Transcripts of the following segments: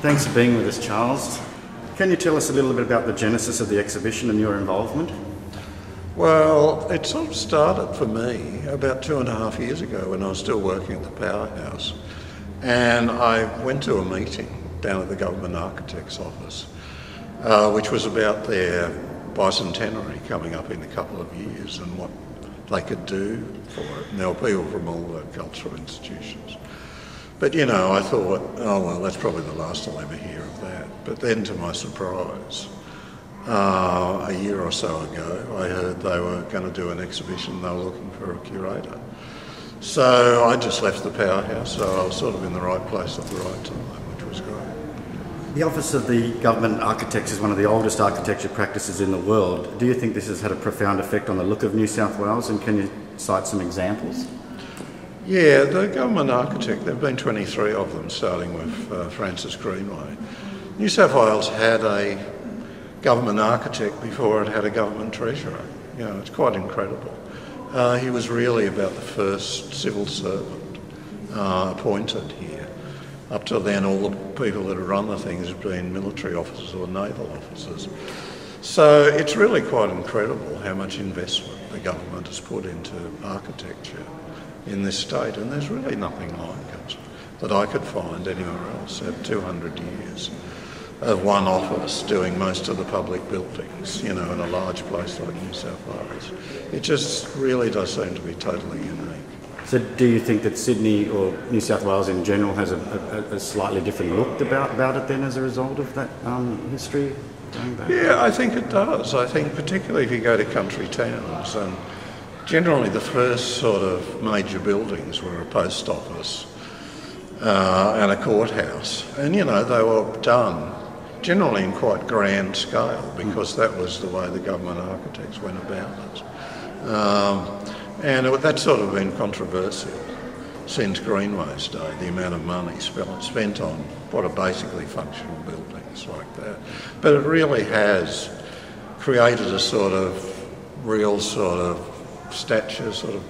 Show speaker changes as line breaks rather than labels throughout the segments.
Thanks for being with us, Charles. Can you tell us a little bit about the genesis of the exhibition and your involvement?
Well, it sort of started for me about 2.5 years ago when I was still working at the Powerhouse. And I went to a meeting down at the Government Architect's office, which was about their bicentenary coming up in a couple of years and what they could do for it. And there were people from all the cultural institutions. But you know, I thought, oh well, that's probably the last I'll ever hear of that. But then to my surprise, a year or so ago, I heard they were going to do an exhibition. They were looking for a curator. So I just left the Powerhouse, so I was sort of in the right place at the right time, which was great.
The Office of the Government Architects is one of the oldest architecture practices in the world. Do you think this has had a profound effect on the look of New South Wales, and can you cite some examples?
Yeah, the Government Architect, there have been 23 of them, starting with Francis Greenway. New South Wales had a Government Architect before it had a Government Treasurer. You know, it's quite incredible. He was really about the first civil servant appointed here. Up till then, all the people that had run the things had been military officers or naval officers. So it's really quite incredible how much investment the government has put into architecture in this state, and there's really nothing like it that I could find anywhere else. At 200 years of one office doing most of the public buildings, you know, in a large place like New South Wales. It just really does seem to be totally unique.
So do you think that Sydney or New South Wales in general has a slightly different look about it then as a result of that history?
Yeah, I think it does. I think particularly if you go to country towns, and generally the first sort of major buildings were a post office and a courthouse. And, you know, they were done generally in quite grand scale because that was the way the government architects went about it. That's sort of been controversial since Greenway's day, the amount of money spent on what are basically functional buildings like that. But it really has created a sort of real sort of stature, sort of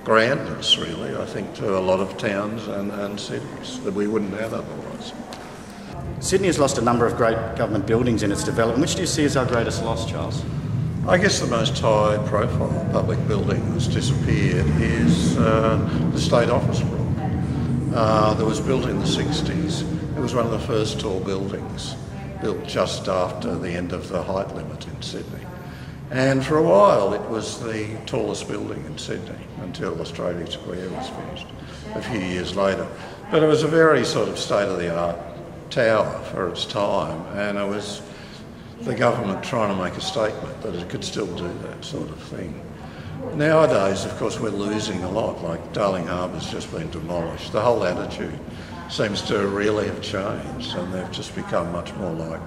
grandness really, I think, to a lot of towns and cities that we wouldn't have otherwise.
Sydney has lost a number of great government buildings in its development. Which do you see as our greatest loss, Charles?
I guess the most high-profile public building that's disappeared is the State Office Block. That was built in the 60s. It was one of the first tall buildings, built just after the end of the height limit in Sydney. And for a while it was the tallest building in Sydney until Australia Square was finished a few years later. But it was a very sort of state-of-the-art tower for its time, and it was the government trying to make a statement that it could still do that sort of thing. Nowadays, of course, we're losing a lot, like Darling Harbour's just been demolished. The whole attitude seems to really have changed, and they've just become much more like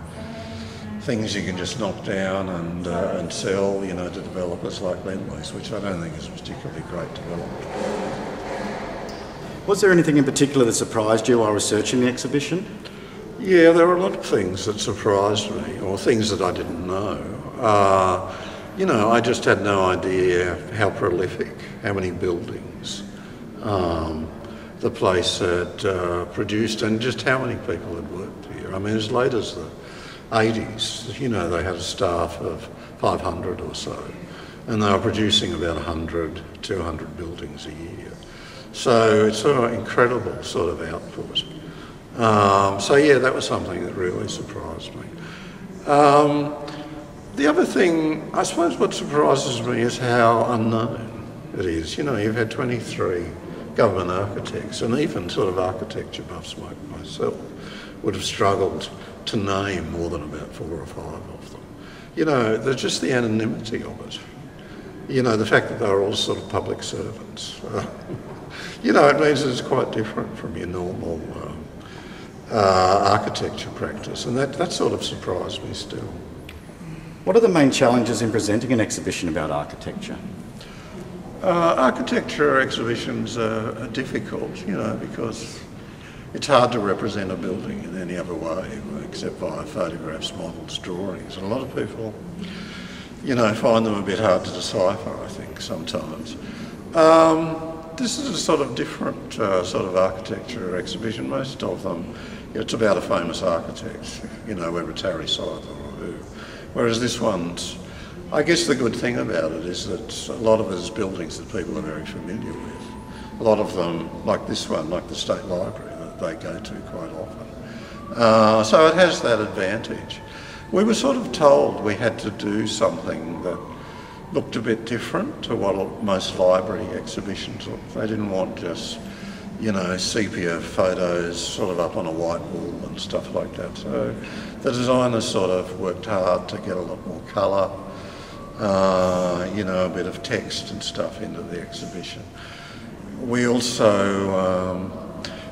things you can just knock down and sell, you know, to developers like Lendlease, which I don't think is a particularly great development.
Was there anything in particular that surprised you while researching the exhibition?
Yeah, there were a lot of things that surprised me, or things that I didn't know. You know, I just had no idea how prolific, how many buildings the place had produced, and just how many people had worked here. I mean, as late as the 80s, you know, they had a staff of 500 or so, and they were producing about 100, 200 buildings a year. So it's sort of an incredible sort of output. So yeah, that was something that really surprised me. The other thing, I suppose what surprises me is how unknown it is. You know, you've had 23 government architects, and even sort of architecture buffs like myself would have struggled to name more than about 4 or 5 of them. You know, there's just the anonymity of it. You know, the fact that they're all sort of public servants. You know, it means it's quite different from your normal architecture practice, and that sort of surprised me still.
What are the main challenges in presenting an exhibition about architecture?
Architecture exhibitions are difficult, you know, because it's hard to represent a building in any other way except via photographs, models, drawings. And a lot of people, you know, find them a bit hard to decipher, I think, sometimes. This is a sort of different sort of architecture exhibition. Most of them it's about a famous architect, you know, whether it's Harry Seidler or who. Whereas this one's, I guess the good thing about it is that a lot of it is buildings that people are very familiar with. A lot of them, like this one, like the State Library, that they go to quite often. So it has that advantage. We were sort of told we had to do something that looked a bit different to what most library exhibitions look. They didn't want just, you know, sepia photos sort of up on a white wall and stuff like that. So the designers sort of worked hard to get a lot more colour, you know, a bit of text and stuff into the exhibition. We also,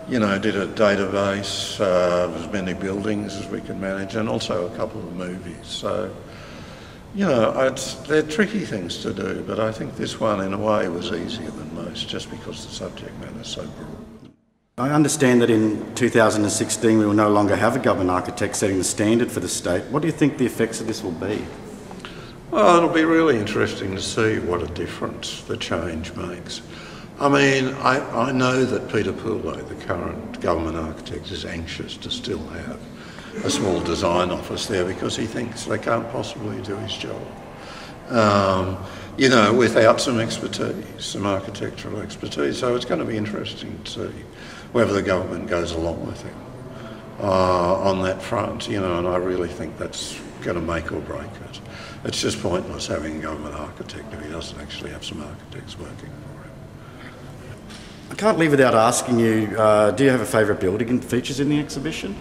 you know, did a database of as many buildings as we could manage, and also a couple of movies. So, you know, they're tricky things to do, but I think this one in a way was easier than most, just because the subject matter is so broad.
I understand that in 2016 we will no longer have a government architect setting the standard for the state. What do you think the effects of this will be?
Well, it'll be really interesting to see what a difference the change makes. I mean, I know that Peter Poulet, the current government architect, is anxious to still have a small design office there because he thinks they can't possibly do his job, you know, without some expertise, some architectural expertise. So it's going to be interesting to see whether the government goes along with him on that front, you know, and I really think that's going to make or break it. It's just pointless having a government architect if he doesn't actually have some architects working for him.
I can't leave without asking you, do you have a favourite building and features in the exhibition?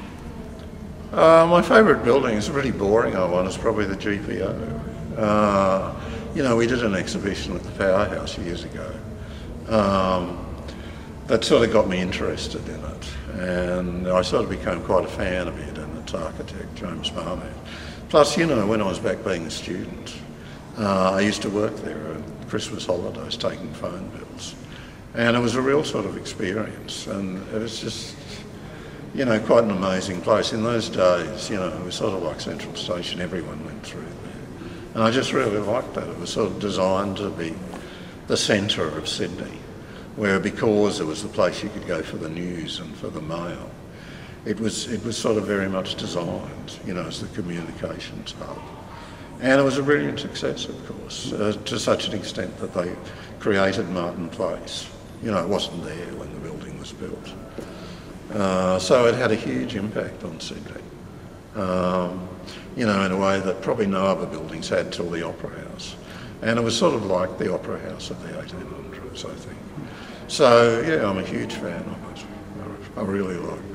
My favourite building is a pretty boring one. It's probably the GPO. You know, we did an exhibition at the Powerhouse years ago. That sort of got me interested in it, and I sort of became quite a fan of it and its architect, James Barnett. Plus, you know, when I was back being a student, I used to work there at Christmas holidays taking phone bills, and it was a real sort of experience, and it was just, you know, quite an amazing place. In those days, you know, it was sort of like Central Station, everyone went through there. And I just really liked that. It was sort of designed to be the centre of Sydney, where because it was the place you could go for the news and for the mail, it was sort of very much designed, you know, as the communications hub. And it was a brilliant success, of course, to such an extent that they created Martin Place. You know, it wasn't there when the building was built. So it had a huge impact on Sydney, you know, in a way that probably no other buildings had till the Opera House. And it was sort of like the Opera House of the 1800s, I think. So, yeah, I'm a huge fan of it. I really like it.